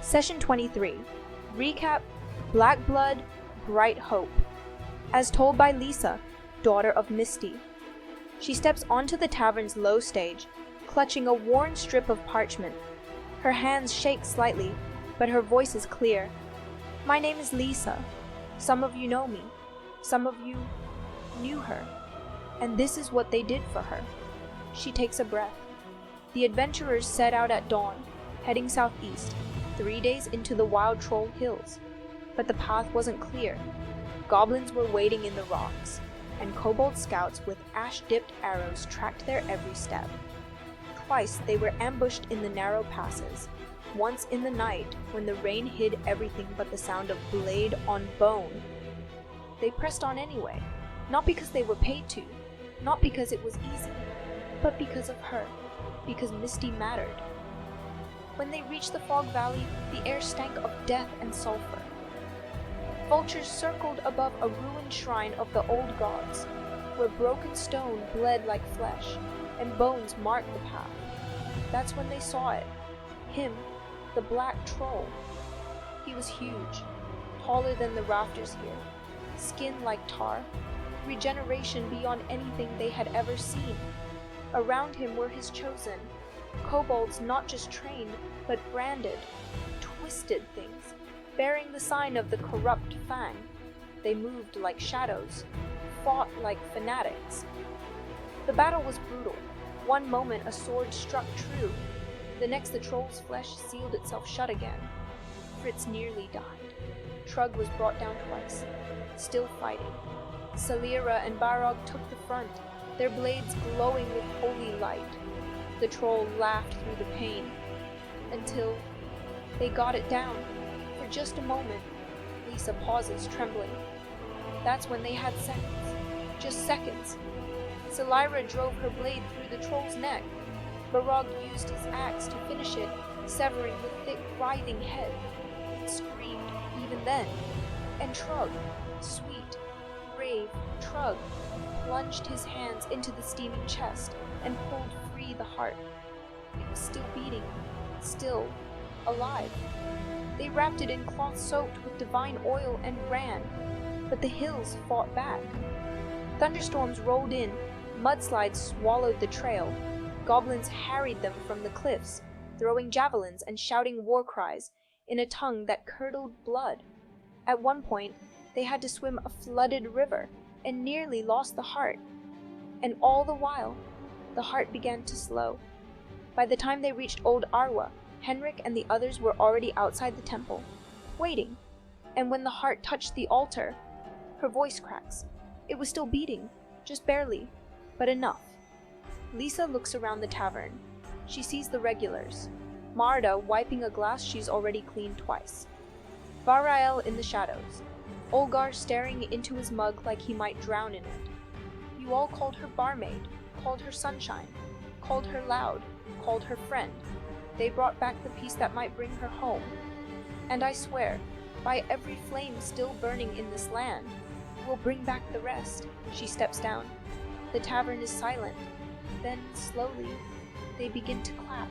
Session 23. Recap: Black Blood, Bright Hope. As told by Lisa, daughter of Misty. She steps onto the tavern's low stage, clutching a worn strip of parchment. Her hands shake slightly, but her voice is clear. My name is Lisa. Some of you know me. Some of you knew her. And this is what they did for her. She takes a breath. The adventurers set out at dawn, heading southeast, 3 days into the Wild Troll Hills. But the path wasn't clear. Goblins were waiting in the rocks, and kobold scouts with ash-dipped arrows tracked their every step. Twice they were ambushed in the narrow passes, once in the night when the rain hid everything but the sound of blade on bone. They pressed on anyway, not because they were paid to, not because it was easy, but because of her, because Misty mattered. When they reached the Fog Valley, the air stank of death and sulfur. Vultures circled above a ruined shrine of the old gods, where broken stone bled like flesh, and bones marked the path. That's when they saw it. Him, the black troll. He was huge, taller than the rafters here, skin like tar, regeneration beyond anything they had ever seen. Around him were his chosen, kobolds not just trained, but branded, twisted things, bearing the sign of the corrupt fang. They moved like shadows, fought like fanatics. The battle was brutal. One moment a sword struck true, the next the troll's flesh sealed itself shut again. Fritz nearly died. Trug was brought down twice, still fighting. Salira and Barog took the front, their blades glowing with holy light. The troll laughed through the pain, until they got it down. For just a moment, Lisa pauses, trembling. That's when they had seconds. Just seconds. Salira drove her blade through the troll's neck. Barog used his axe to finish it, severing the thick, writhing head. It screamed even then. And Trug, sweet, brave Trug, plunged his hands into the steaming chest and pulled free the heart. It was still beating, still alive. They wrapped it in cloth soaked with divine oil and ran, but the hills fought back. Thunderstorms rolled in, mudslides swallowed the trail. Goblins harried them from the cliffs, throwing javelins and shouting war cries in a tongue that curdled blood. At one point, they had to swim a flooded river and nearly lost the heart. And all the while, the heart began to slow. By the time they reached Old Arwa, Henrik and the others were already outside the temple, waiting. And when the heart touched the altar, her voice cracks. It was still beating, just barely, but enough. Lisa looks around the tavern. She sees the regulars. Marda wiping a glass she's already cleaned twice. Varael in the shadows. Olgar staring into his mug like he might drown in it. You all called her barmaid, called her sunshine, called her loud, called her friend. They brought back the peace that might bring her home. And I swear, by every flame still burning in this land, we'll bring back the rest. She steps down. The tavern is silent. Then, slowly, they begin to clap.